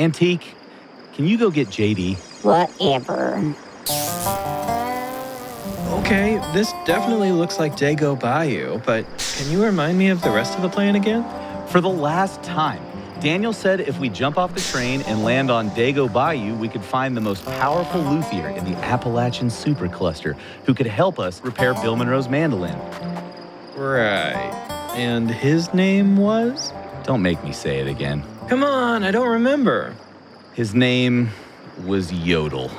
Antique, can you go get JD? Whatever. Okay, this definitely looks like Dago Bayou, but can you remind me of the rest of the plan again? For the last time, Daniel said if we jump off the train and land on Dago Bayou, we could find the most powerful luthier in the Appalachian supercluster who could help us repair Bill Monroe's mandolin. Right. And his name was? Don't make me say it again. Come on, I don't remember. His name was Yodel.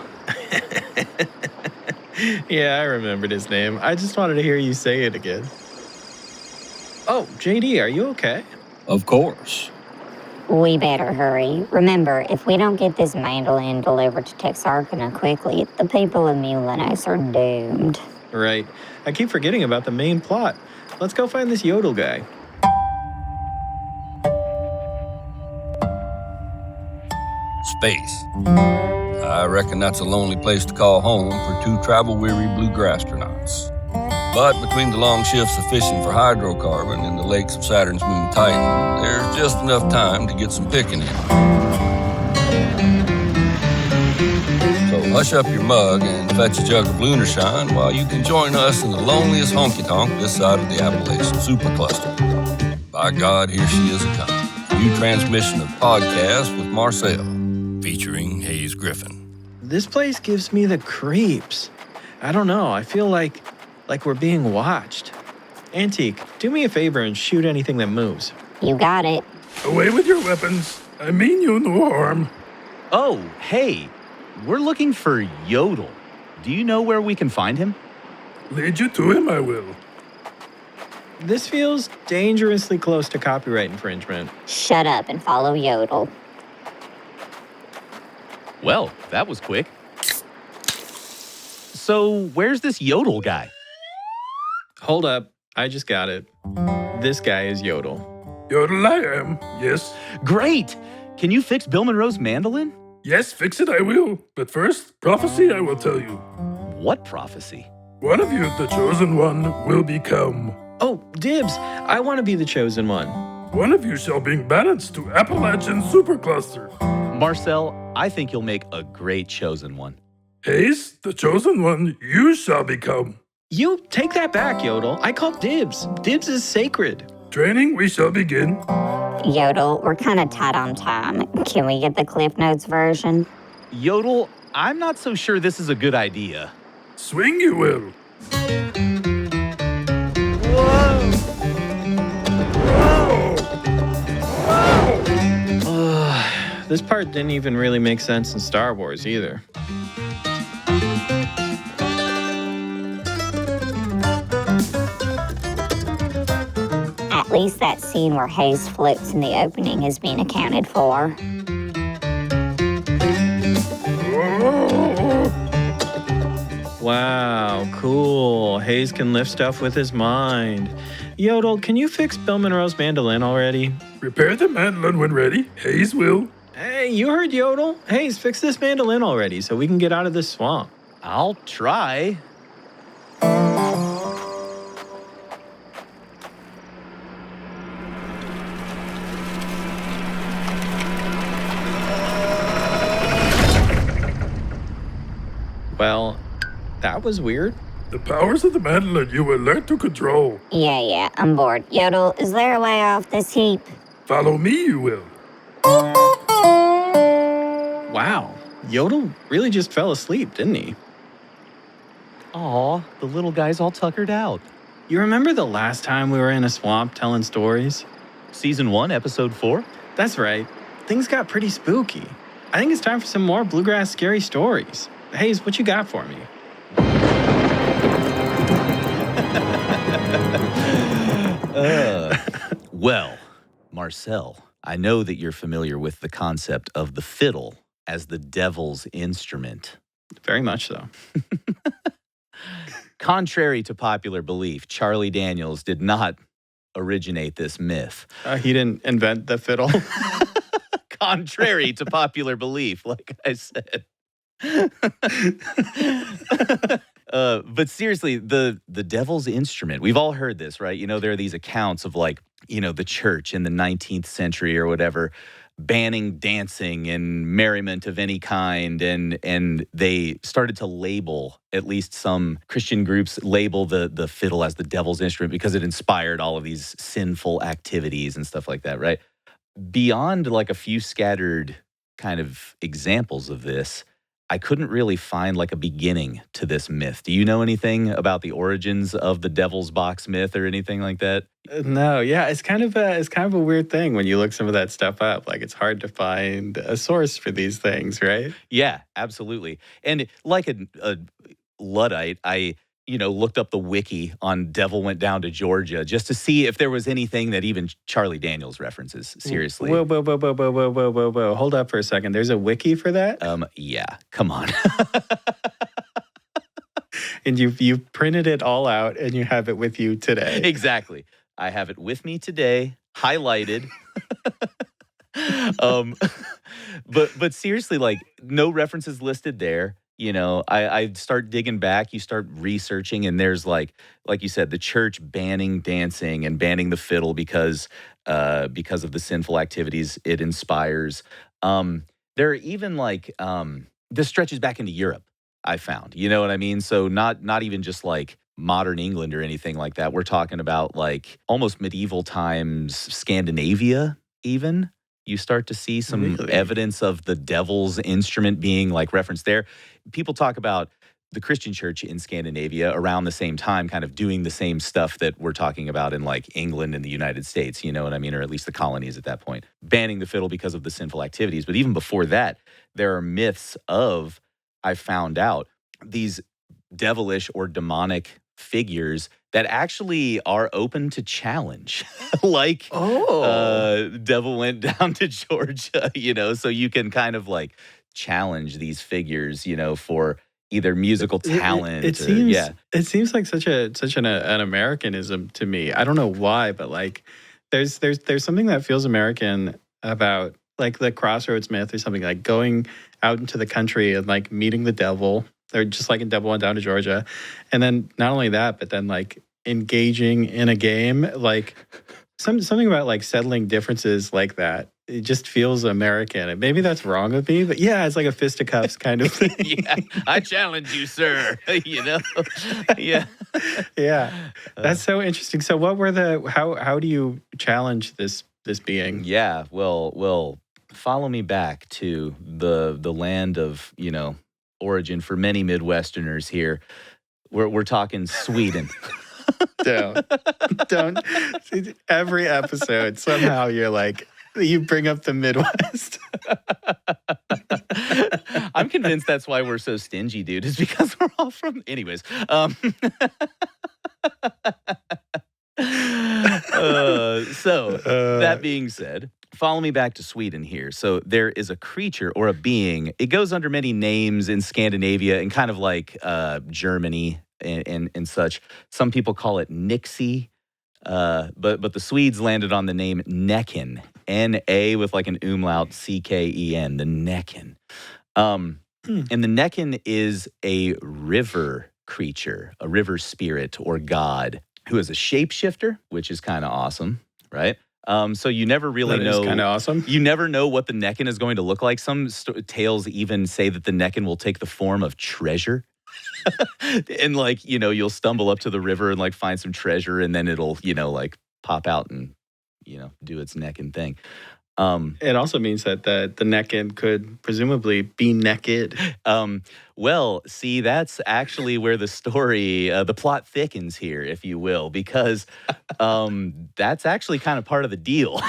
Yeah, I remembered his name. I just wanted to hear you say it again. Oh, JD, are you okay? Of course. We better hurry. Remember, if we don't get this mandolin delivered to Texarkana quickly, the people of Mulinos are doomed. Right. I keep forgetting about the main plot. Let's go find this Yodel guy. Space. I reckon that's a lonely place to call home for two travel-weary bluegrass astronauts. But between the long shifts of fishing for hydrocarbon in the lakes of Saturn's moon Titan, there's just enough time to get some picking in. So hush up your mug and fetch a jug of Lunarshine while you can join us in the loneliest honky-tonk this side of the Appalachian supercluster. By God, here she is a-coming. A new transmission of Podcast with Marcel, featuring Hayes Griffin. This place gives me the creeps. I don't know, I feel like we're being watched. Antique, do me a favor and shoot anything that moves. You got it. Away with your weapons. I mean you no harm. Oh, hey, we're looking for Yodel. Do you know where we can find him? Lead you to him, I will. This feels dangerously close to copyright infringement. Shut up and follow Yodel. Well, that was quick. So, where's this Yodel guy? Hold up, I just got it. This guy is Yodel. Yodel I am, yes. Great! Can you fix Bill Monroe's mandolin? Yes, fix it I will. But first, prophecy I will tell you. What prophecy? One of you, the chosen one, will become. Oh, Dibs, I want to be the chosen one. One of you shall bring balance to Appalachian supercluster. Marcel, I think you'll make a great chosen one. Hayes, the chosen one, you shall become. You take that back, Yodel. I call Dibs. Dibs is sacred. Training we shall begin. Yodel, we're kind of tight on time. Can we get the Cliff Notes version? Yodel, I'm not so sure this is a good idea. Swing you will. This part didn't even really make sense in Star Wars either. At least that scene where Hayes floats in the opening has been accounted for. Wow, cool. Hayes can lift stuff with his mind. Yodel, can you fix Bill Monroe's mandolin already? Repair the mandolin when ready. Hayes will. Hey, you heard Yodel? Hayes, fix this mandolin already so we can get out of this swamp. I'll try. Well, that was weird. The powers of the mandolin you will learn to control. Yeah, I'm bored. Yodel, is there a way off this heap? Follow me, you will. Wow, Yodel really just fell asleep, didn't he? Aw, the little guy's all tuckered out. You remember the last time we were in a swamp telling stories? Season 1, Episode 4? That's right. Things got pretty spooky. I think it's time for some more Bluegrass scary stories. Hayes, what you got for me? Well, Marcel, I know that you're familiar with the concept of the fiddle as the devil's instrument. Very much so. Contrary to popular belief, Charlie Daniels did not originate this myth. He didn't invent the fiddle. Contrary to popular belief, like I said. But seriously, the devil's instrument, we've all heard this, right? You know, there are these accounts of like, you know, the church in the 19th century or whatever, banning dancing and merriment of any kind, and they started to label, at least some Christian groups label the fiddle as the devil's instrument because it inspired all of these sinful activities and stuff like that, right? Beyond like a few scattered kind of examples of this, I couldn't really find like a beginning to this myth. Do you know anything about the origins of the devil's box myth or anything like that? No, yeah, it's kind of a weird thing when you look some of that stuff up. Like it's hard to find a source for these things, right? Yeah, absolutely. And like a Luddite, I looked up the wiki on Devil Went Down to Georgia just to see if there was anything that even Charlie Daniels references. Seriously. Whoa, whoa, whoa, whoa, whoa, whoa, whoa, whoa, whoa. Hold up for a second. There's a wiki for that? Yeah, come on. And you've printed it all out and you have it with you today. Exactly. I have it with me today, highlighted. But seriously, like no references listed there. I start digging back, you start researching, and there's like you said, the church banning dancing and banning the fiddle because of the sinful activities it inspires. There are even this stretches back into Europe, I found. You know what I mean? So not even just like modern England or anything like that. We're talking about like almost medieval times Scandinavia even. You start to see some Really? evidence of the devil's instrument being like referenced there. People talk about the Christian church in Scandinavia around the same time, kind of doing the same stuff that we're talking about in like England and the United States, you know what I mean? Or at least the colonies at that point, banning the fiddle because of the sinful activities. But even before that, there are myths of, I found out, these devilish or demonic figures that actually are open to challenge. Like, Devil Went Down to Georgia, so you can kind of like challenge these figures, for either musical talent. It seems like such an Americanism to me. I don't know why, but like there's something that feels American about like the Crossroads myth or something, like going out into the country and like meeting the devil. They're just like in Devil Went Down to Georgia. And then not only that, but then like engaging in a game, like something about like settling differences like that. It just feels American. And maybe that's wrong of me, but yeah, it's like a fisticuffs kind of thing. Yeah, I challenge you, sir. Yeah. Yeah. That's so interesting. So what were how do you challenge this being? Yeah, well, follow me back to the land of, origin for many Midwesterners here. We're talking Sweden. Don't. Every episode, somehow you're like, you bring up the Midwest. I'm convinced that's why we're so stingy, dude, is because we're all from... Anyways. That being said, follow me back to Sweden here. So there is a creature or a being. It goes under many names in Scandinavia and kind of like Germany and such. Some people call it Nixie, but the Swedes landed on the name Näcken, N-A with like an umlaut, C-K-E-N, the Näcken. And the Näcken is a river creature, a river spirit or god who is a shapeshifter, which is kind of awesome, right? So you never really know. That is kind of awesome. You never know what the Näcken is going to look like. Some tales even say that the Näcken will take the form of treasure. And like, you'll stumble up to the river and like find some treasure and then it'll, like pop out and, do its Näcken thing. It also means that the Näcken could presumably be naked. Well, see, that's actually where the story, the plot thickens here, if you will, because that's actually kind of part of the deal,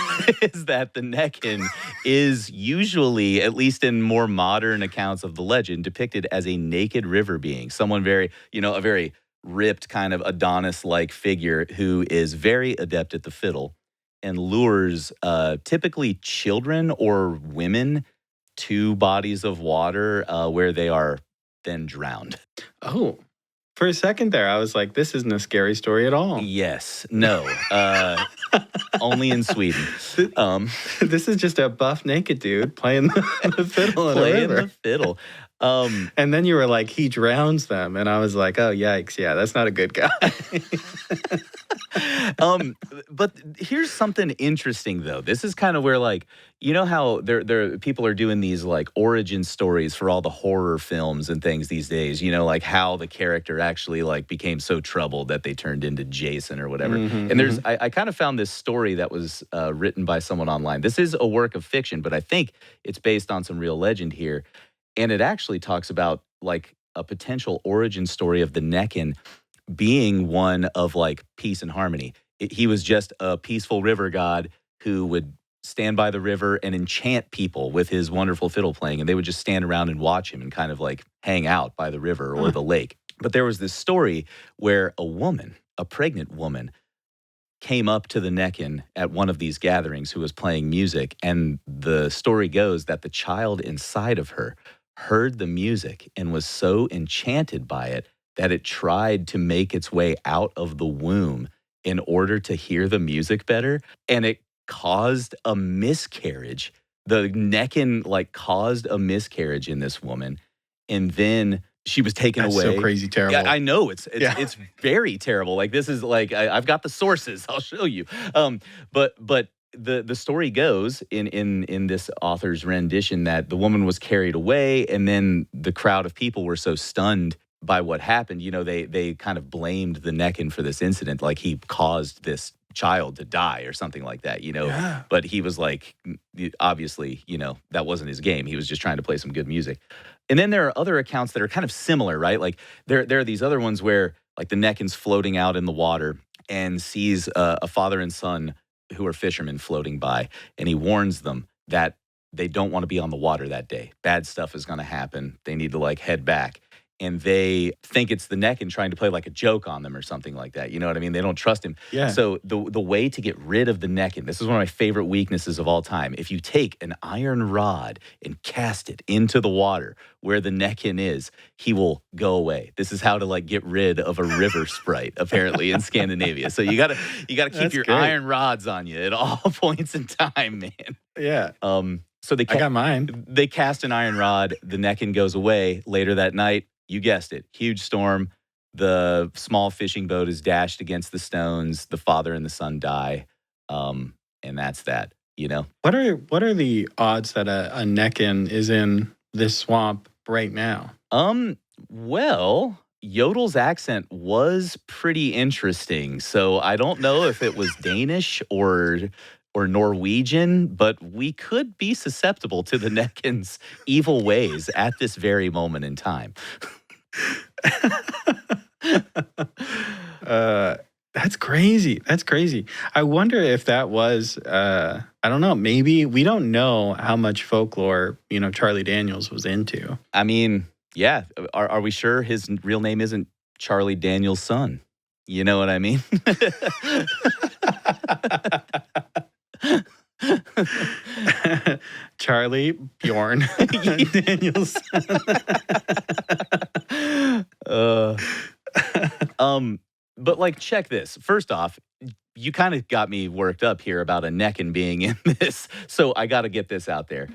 is that the Näcken is usually, at least in more modern accounts of the legend, depicted as a naked river being, someone very, a very ripped kind of Adonis-like figure who is very adept at the fiddle and lures typically children or women to bodies of water where they are then drowned. Oh, for a second there, I was like, this isn't a scary story at all. Yes. No. Only in Sweden. This is just a buff naked dude playing the fiddle in a river. Playing the fiddle. And then you were like, he drowns them. And I was like, oh, yikes. Yeah, that's not a good guy. But here's something interesting, though. This is kind of where, like, you know how there people are doing these, like, origin stories for all the horror films and things these days, you know, like how the character actually, like, became so troubled that they turned into Jason or whatever. And I kind of found this story that was written by someone online. This is a work of fiction, but I think it's based on some real legend here. And it actually talks about, like, a potential origin story of the Näcken being one of, like, peace and harmony. He was just a peaceful river god who would stand by the river and enchant people with his wonderful fiddle playing, and they would just stand around and watch him and kind of, like, hang out by the river or the lake. But there was this story where a woman, a pregnant woman, came up to the Näcken at one of these gatherings who was playing music, and the story goes that the child inside of her heard the music and was so enchanted by it that it tried to make its way out of the womb in order to hear the music better, and it caused a miscarriage. The Näcken, like, caused a miscarriage in this woman, and then she was taken That's away. so crazy terrible. Yeah, I know it's very terrible. Like, this is like I've got the sources. I'll show you. But the story goes in this author's rendition that the woman was carried away, and then the crowd of people were so stunned by what happened. You know, they kind of blamed the Näcken for this incident, like he caused this child to die or something like that. You know, but he was like, obviously, you know, that wasn't his game. He was just trying to play some good music. And then there are other accounts that are kind of similar, right? Like there are these other ones where, like, the Näcken's floating out in the water and sees a father and son who are fishermen floating by, and he warns them that they don't want to be on the water that day. Bad stuff is going to happen. They need to, like, head back. And they think it's the Näcken trying to play, like, a joke on them or something like that. You know what I mean? They don't trust him. Yeah. So the way to get rid of the Näcken, this is one of my favorite weaknesses of all time. If you take an iron rod and cast it into the water where the Näcken is, he will go away. This is how to, like, get rid of a river sprite, apparently, in Scandinavia. So you gotta keep That's your great. iron rods on you at all points in time, man. Yeah. So I got mine. they cast an iron rod. The Näcken goes away. Later that night, you guessed it, huge storm. The small fishing boat is dashed against the stones. The father and the son die, and that's that. You know. What are the odds that a Näcken is in this swamp right now? Well, Yodel's accent was pretty interesting, so I don't know if it was Danish or Norwegian, but we could be susceptible to the Näcken's evil ways at this very moment in time. That's crazy. That's crazy. I wonder if that was, I don't know, maybe we don't know how much folklore, you know, Charlie Daniels was into. I mean, yeah. Are we sure his real name isn't Charlie Daniels' son? You know what I mean? Charlie Bjorn Daniels. But, like, check this. First off, you kind of got me worked up here about a Näcken being in this, so I got to get this out there.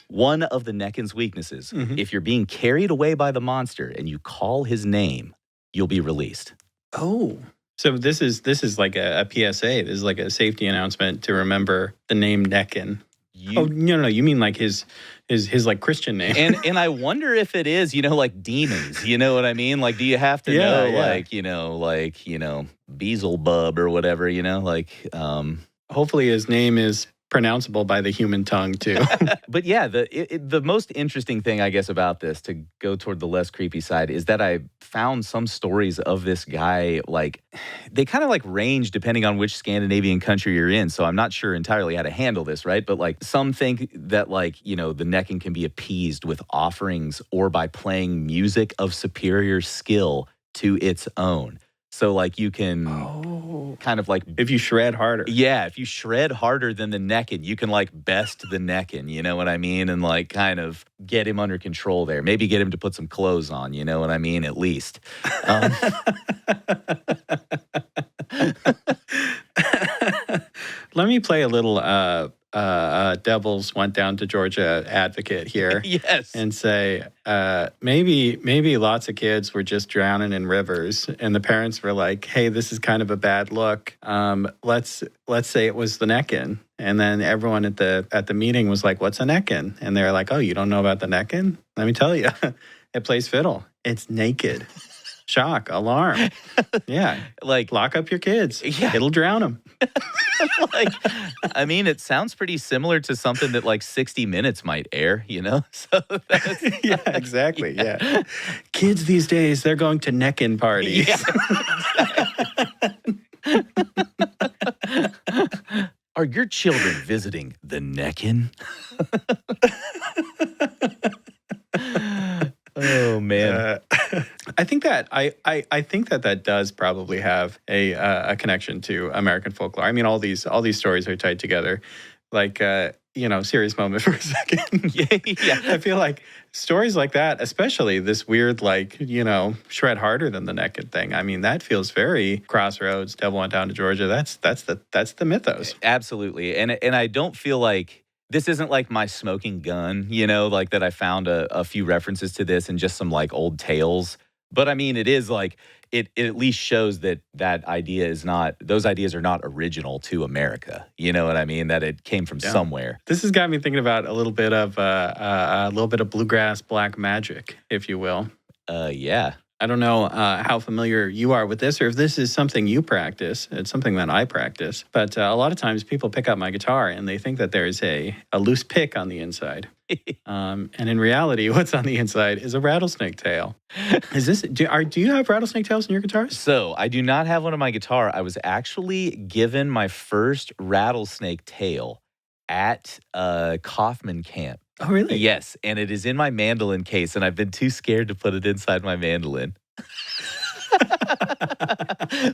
One of the Näcken's weaknesses: if you're being carried away by the monster and you call his name, you'll be released. Oh. So this is like a PSA. This is like a safety announcement to remember the name Näcken. No, you mean like his like Christian name. And I wonder if it is, you know, like demons. You know what I mean? Like, do you have to know, like, Beelzebub or whatever, you know? Like, hopefully his name is pronounceable by the human tongue too. But yeah, the most interesting thing, I guess, about this, to go toward the less creepy side, is that I found some stories of this guy, like, they kind of, like, range depending on which Scandinavian country you're in. So I'm not sure entirely how to handle this, right? But, like, some think that, like, you know, the Näcken can be appeased with offerings or by playing music of superior skill to its own. So, like, you can kind of, like... If you shred harder. Yeah, if you shred harder than the Näcken, you can, like, best the Näcken, you know what I mean? And, like, kind of get him under control there. Maybe get him to put some clothes on, you know what I mean? At least. Let me play a little devil's went down to Georgia advocate here. Yes. And say, maybe lots of kids were just drowning in rivers, and the parents were like, "Hey, this is kind of a bad look. Let's say it was the Näcken." And then everyone at the meeting was like, "What's a Näcken?" And they're like, "Oh, you don't know about the Näcken? Let me tell you, it plays fiddle. It's naked." Shock, alarm. Yeah. Like, lock up your kids. Yeah. It'll drown them. like, I mean, it sounds pretty similar to something that like 60 Minutes might air, you know? So that's, Yeah, exactly. Yeah. Kids these days, they're going to Näcken parties. Yeah. Are your children visiting the Näcken? Oh man, I think that I think that does probably have a connection to American folklore. I mean, all these stories are tied together. Like serious moment for a second. Yeah. I feel like stories like that, especially this weird shred harder than the Näcken thing. I mean, that feels very Crossroads. Devil went down to Georgia. That's the mythos. Absolutely, and I don't feel like. This isn't like my smoking gun, like that I found a few references to this and just some like old tales. But I mean, it is like, it at least shows that those ideas are not original to America. You know what I mean? That it came from somewhere. This has got me thinking about a little bit of bluegrass black magic, if you will. Yeah. I don't know how familiar you are with this or if this is something you practice. It's something that I practice. But a lot of times people pick up my guitar and they think that there's a loose pick on the inside. And in reality, what's on the inside is a rattlesnake tail. Do you have rattlesnake tails in your guitars? So I do not have one on my guitar. I was actually given my first rattlesnake tail at Kaufman camp. Oh, really? Yes, and it is in my mandolin case, and I've been too scared to put it inside my mandolin.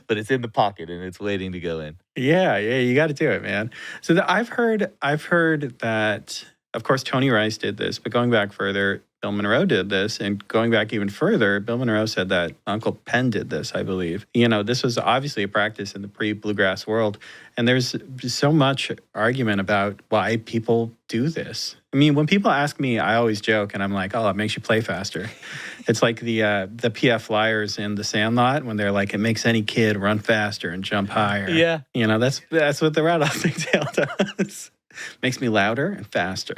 But it's in the pocket, and it's waiting to go in. Yeah, you got to do it, man. So I've heard that, of course, Tony Rice did this, but going back further, Bill Monroe did this, and going back even further, Bill Monroe said that Uncle Penn did this, I believe. This was obviously a practice in the pre-bluegrass world, and there's so much argument about why people do this. I mean, when people ask me, I always joke, and I'm like, "Oh, it makes you play faster." It's like the PF Flyers in The Sandlot when they're like, "It makes any kid run faster and jump higher." Yeah, that's what the rattlesnake tail does. Makes me louder and faster.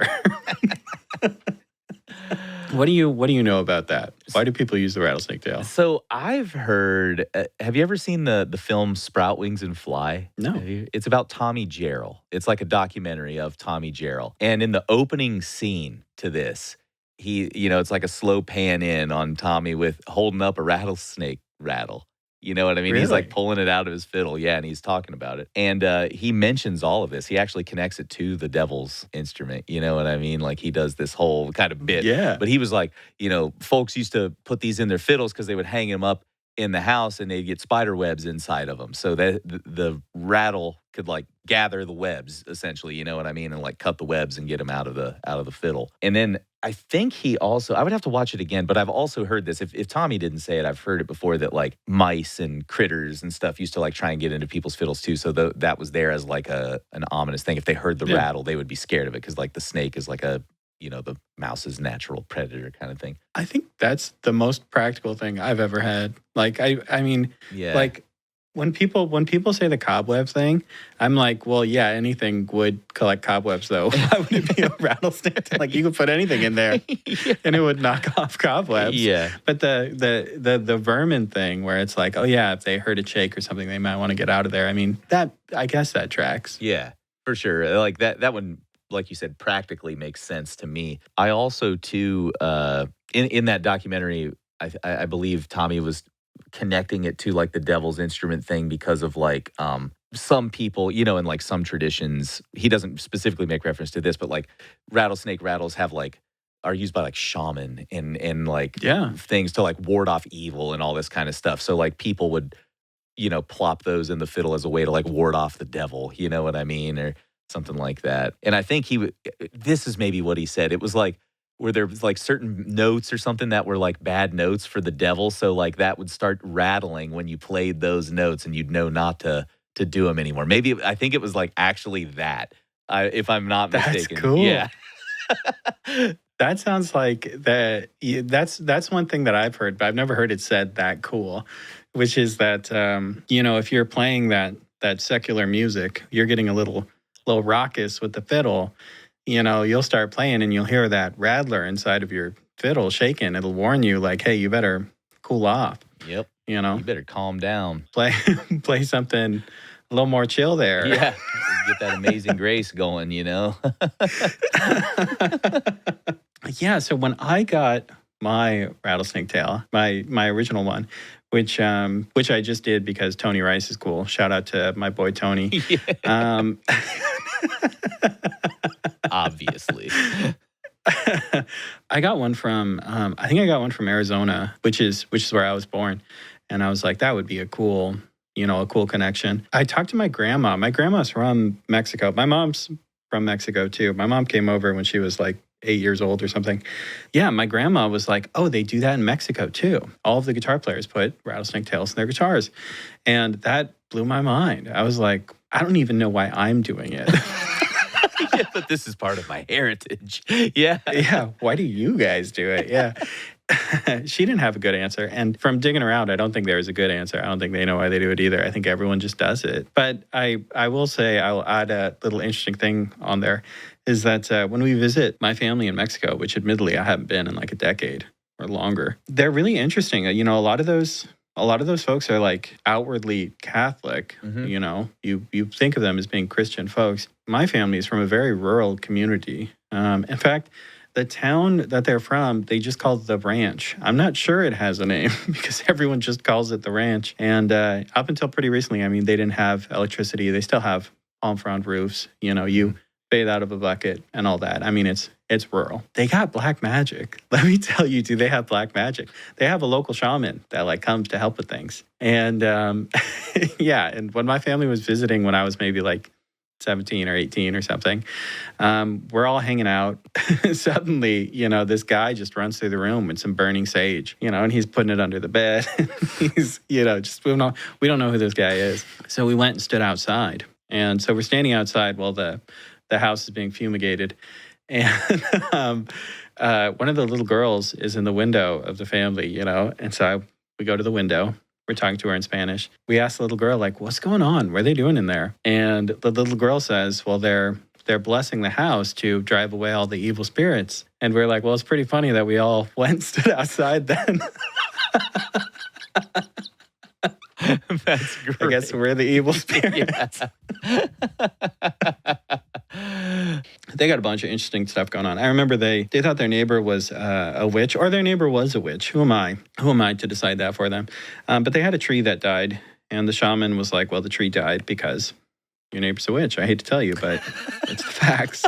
What do you know about that? Why do people use the rattlesnake tail? So I've heard. Have you ever seen the film Sprout Wings and Fly? No. It's about Tommy Jarrell. It's like a documentary of Tommy Jarrell. And in the opening scene to this, it's like a slow pan in on Tommy with holding up a rattlesnake rattle. You know what I mean? Really? He's like pulling it out of his fiddle. Yeah, and he's talking about it. And he mentions all of this. He actually connects it to the devil's instrument. You know what I mean? Like he does this whole kind of bit. Yeah. But he was like, folks used to put these in their fiddles because they would hang them up in the house and they'd get spider webs inside of them. So that the rattle could like gather the webs essentially, you know what I mean? And like cut the webs and get them out of the fiddle. And then I think I would have to watch it again, but I've also heard this. If Tommy didn't say it, I've heard it before that like mice and critters and stuff used to like try and get into people's fiddles too. So that was there as like an ominous thing. If they heard the rattle, they would be scared of it because like the snake is like the mouse's natural predator kind of thing. I think that's the most practical thing I've ever had. Like I mean, like when people say the cobweb thing, I'm like, well, yeah, anything would collect cobwebs though. Why would it be a rattlesnake? Like you could put anything in there and it would knock off cobwebs. Yeah. But the vermin thing where it's like, oh yeah, if they heard a shake or something, they might want to get out of there. I mean, I guess that tracks. Yeah, for sure. Like that one, like you said, practically makes sense to me. I also too, in that documentary, I believe Tommy was connecting it to like the devil's instrument thing because of like some people, in like some traditions, he doesn't specifically make reference to this, but like rattlesnake rattles are used by like shaman and like things to like ward off evil and all this kind of stuff. So like people would, plop those in the fiddle as a way to like ward off the devil, you know what I mean? Or something like that. And I think this is maybe what he said. It was like, where there was like certain notes or something that were like bad notes for the devil. So like that would start rattling when you played those notes and you'd know not to do them anymore. Maybe I think it was like actually that if I'm not That's mistaken. cool. Yeah. That sounds like that. That's one thing that I've heard, but I've never heard it said that cool, which is that if you're playing that secular music, you're getting a little raucous with the fiddle. You'll start playing and you'll hear that rattler inside of your fiddle shaking. It'll warn you, like, hey, you better cool off. Yep. You better calm down. Play something a little more chill there. Yeah. Get that Amazing Grace going, Yeah, so when I got my rattlesnake tail, my original one, which I just did because Tony Rice is cool. Shout out to my boy Tony. Yeah. Obviously. I got one from I think I got one from Arizona, which is where I was born, and I was like, that would be a cool connection. I talked to my grandma. My grandma's from Mexico. My mom's from Mexico too. My mom came over when she was like 8 years old or something. Yeah, my grandma was like, oh, they do that in Mexico too. All of the guitar players put rattlesnake tails in their guitars. And that blew my mind. I was like, I don't even know why I'm doing it. Yeah, but this is part of my heritage. Yeah. Yeah, why do you guys do it? Yeah. She didn't have a good answer. And from digging around, I don't think there was a good answer. I don't think they know why they do it either. I think everyone just does it. But I will say, I will add a little interesting thing on there, is that when we visit my family in Mexico, which admittedly I haven't been in like a decade or longer, they're really interesting. A lot of those folks are like outwardly Catholic. Mm-hmm. You think of them as being Christian folks. My family is from a very rural community. In fact, the town that they're from, they just call it the ranch. I'm not sure it has a name because everyone just calls it the ranch. And up until pretty recently, I mean, they didn't have electricity. They still have palm frond roofs. You bathe out of a bucket and all that. I mean, it's rural. They got black magic. Let me tell you, do they have black magic? They have a local shaman that like comes to help with things. And yeah, and when my family was visiting when I was maybe like 17 or 18 or something, we're all hanging out. Suddenly, this guy just runs through the room with some burning sage, and he's putting it under the bed. He's, just we don't know who this guy is. So we went and stood outside. And so we're standing outside while the house is being fumigated. And one of the little girls is in the window of the family, and so we go to the window. We're talking to her in Spanish. We asked the little girl, like, what's going on? What are they doing in there? And the little girl says, well, they're blessing the house to drive away all the evil spirits. And we're like, well, it's pretty funny that we all went and stood outside then. That's great. I guess we're the evil spirits. Yeah. They got a bunch of interesting stuff going on. I remember they thought their neighbor was a witch, or their neighbor was a witch. Who am I? Who am I to decide that for them? But they had a tree that died, and the shaman was like, well, the tree died because your neighbor's a witch. I hate to tell you, but it's the facts.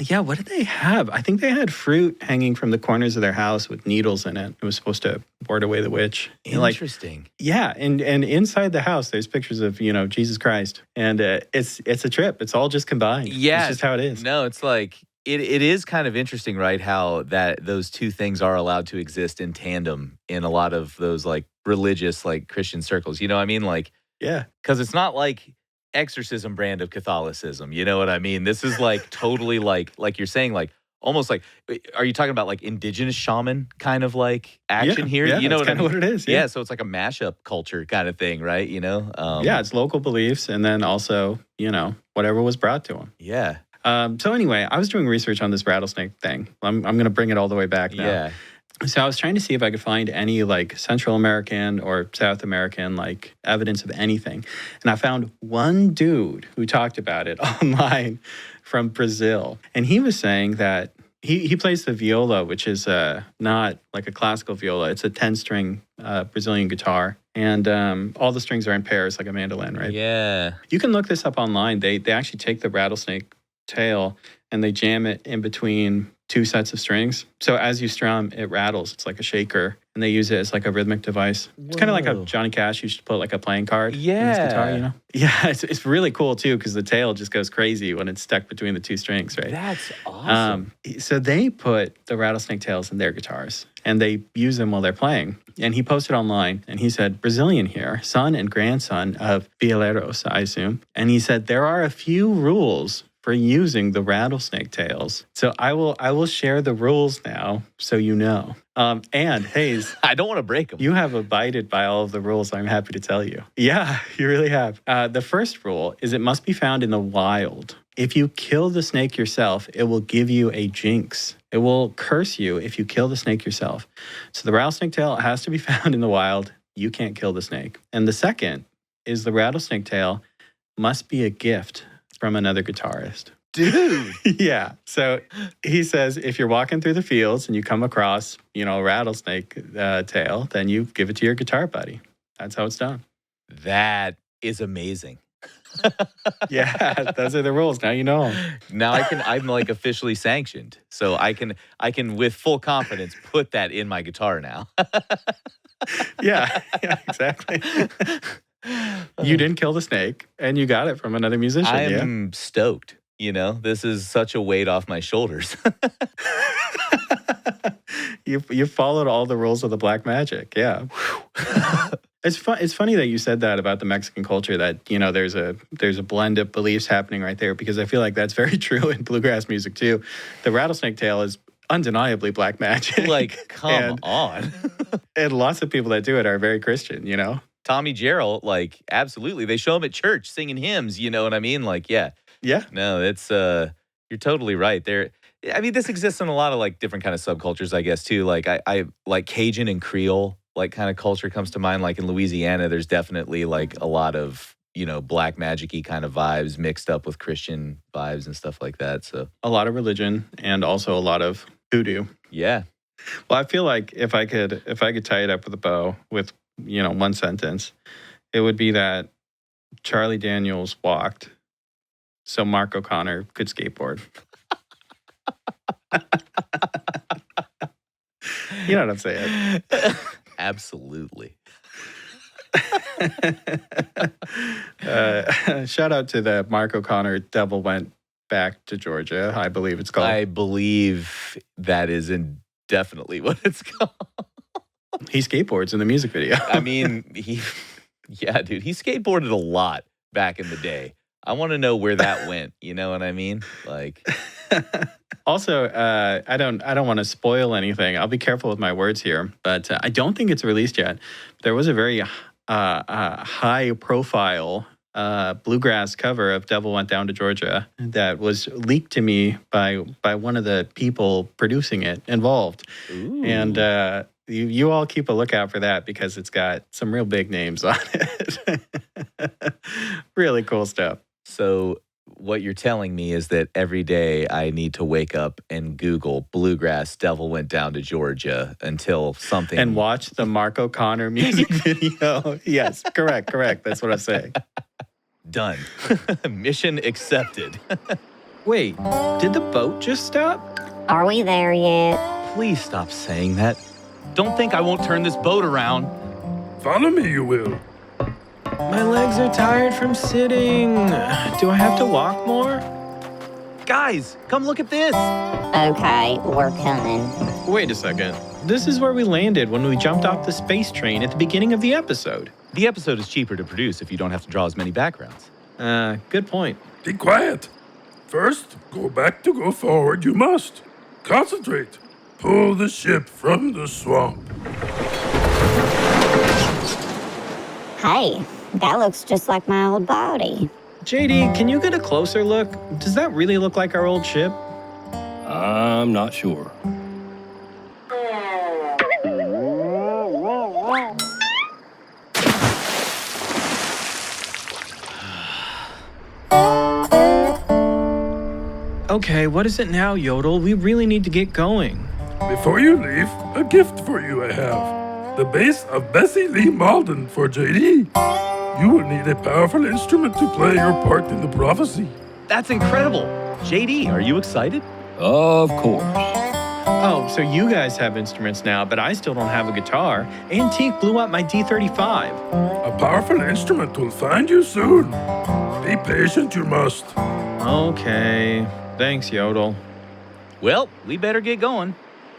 Yeah, what did they have? I think they had fruit hanging from the corners of their house with needles in it. It was supposed to ward away the witch. Interesting. Yeah, and inside the house, there's pictures of, Jesus Christ. And it's a trip. It's all just combined. Yeah. It's just how it is. No, it's like, it is kind of interesting, right, how that those two things are allowed to exist in tandem in a lot of those, like, religious, like, Christian circles. You know what I mean? Like, yeah. Because it's not like exorcism brand of Catholicism. You know what I mean? This is like totally like you're saying, like almost like, are you talking about like indigenous shaman kind of like action here? Yeah, you know that's kind of what it is. Yeah. So it's like a mashup culture kind of thing, right? Yeah, it's local beliefs and then also, whatever was brought to them. Yeah. So anyway, I was doing research on this rattlesnake thing. I'm going to bring it all the way back now. Yeah. So I was trying to see if I could find any like Central American or South American like evidence of anything. And I found one dude who talked about it online from Brazil. And he was saying that he plays the viola, which is not like a classical viola. It's a 10-string Brazilian guitar. And all the strings are in pairs like a mandolin, right? Yeah. You can look this up online. They actually take the rattlesnake tail and they jam it in between two sets of strings. So as you strum, it rattles. It's like a shaker. And they use it as like a rhythmic device. It's kind of like a Johnny Cash used to put like a playing card in his guitar, Yeah, it's really cool too because the tail just goes crazy when it's stuck between the two strings, right? That's awesome. So they put the rattlesnake tails in their guitars and they use them while they're playing. And he posted online and he said, Brazilian here, son and grandson of violeiros, I assume. And he said, there are a few rules for using the rattlesnake tails. So I will share the rules now so you know. And Hayes, I don't want to break them. you have abided by all of the rules, I'm happy to tell you. Yeah, you really have. The first rule is it must be found in the wild. If you kill the snake yourself, it will give you a jinx. It will curse you if you kill the snake yourself. So the rattlesnake tail has to be found in the wild. You can't kill the snake. And the second is the rattlesnake tail must be a gift from another guitarist. Dude. Yeah. So he says if you're walking through the fields and you come across, a rattlesnake tail, then you give it to your guitar buddy. That's how it's done. That is amazing. Yeah, those are the rules. Now you know 'em. Now I'm like officially sanctioned. So I can with full confidence put that in my guitar now. Yeah, exactly. You didn't kill the snake and you got it from another musician. I'm stoked. This is such a weight off my shoulders. You followed all the rules of the black magic. Yeah. It's funny that you said that about the Mexican culture, that, there's a blend of beliefs happening right there, because I feel like that's very true in bluegrass music too. The rattlesnake tail is undeniably black magic. Like, come on. And lots of people that do it are very Christian, Tommy Jarrell, like, absolutely. They show him at church singing hymns, you know what I mean? Like, yeah. Yeah. No, it's you're totally right. This exists in a lot of like different kind of subcultures, I guess, too. Like I like Cajun and Creole like kind of culture comes to mind. Like in Louisiana, there's definitely like a lot of, black magic-y kind of vibes mixed up with Christian vibes and stuff like that. So a lot of religion and also a lot of voodoo. Yeah. Well, I feel like if I could tie it up with a bow with, one sentence, it would be that Charlie Daniels walked so Mark O'Connor could skateboard. You know what I'm saying? Absolutely. Shout out to the Mark O'Connor Devil Went Back to Georgia, I believe it's called. I believe that is definitely what it's called. He skateboards in the music video. I mean, he skateboarded a lot back in the day. I want to know where that went. You know what I mean? Like, also, I don't want to spoil anything. I'll be careful with my words here, but I don't think it's released yet. There was a very high-profile bluegrass cover of "Devil Went Down to Georgia" that was leaked to me by one of the people producing it involved. Ooh. And you all keep a lookout for that, because it's got some real big names on it. Really cool stuff. So what you're telling me is that every day I need to wake up and Google "Bluegrass Devil Went Down to Georgia" until something... And watch the Mark O'Connor music video. Yes, correct. That's what I'm saying. Done. Mission accepted. Wait, did the boat just stop? Are we there yet? Please stop saying that. Don't think I won't turn this boat around. Follow me, you will. My legs are tired from sitting. Do I have to walk more? Guys, come look at this. Okay, we're coming. Wait a second. This is where we landed when we jumped off the space train at the beginning of the episode. The episode is cheaper to produce if you don't have to draw as many backgrounds. Good point. Be quiet. First, go back to go forward. You must. Concentrate. Pull the ship from the swamp. Hey, that looks just like my old body. JD, can you get a closer look? Does that really look like our old ship? I'm not sure. Okay, what is it now, Yodel? We really need to get going. Before you leave, a gift for you I have. The bass of Bessie Lee Malden for JD. You will need a powerful instrument to play your part in the prophecy. That's incredible. JD, are you excited? Of course. Oh, so you guys have instruments now, but I still don't have a guitar. Antique blew up my D35. A powerful instrument will find you soon. Be patient, you must. Okay. Thanks, Yodel. Well, we better get going.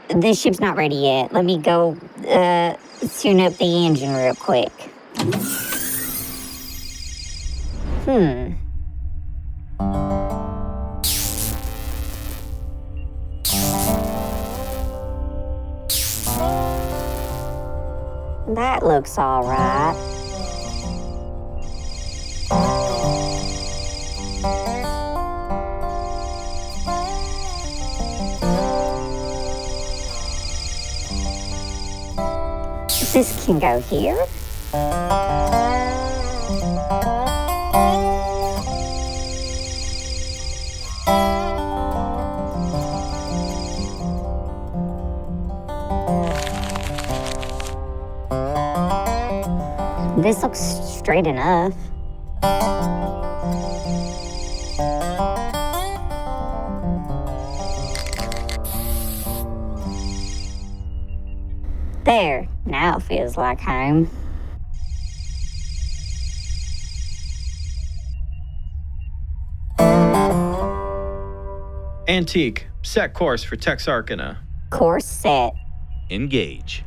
This ship's not ready yet. Let me go tune up the engine real quick. That looks all right. This can go here. This looks straight enough. There, now it feels like home. Antique, set course for Texarkana. Course set. Engage.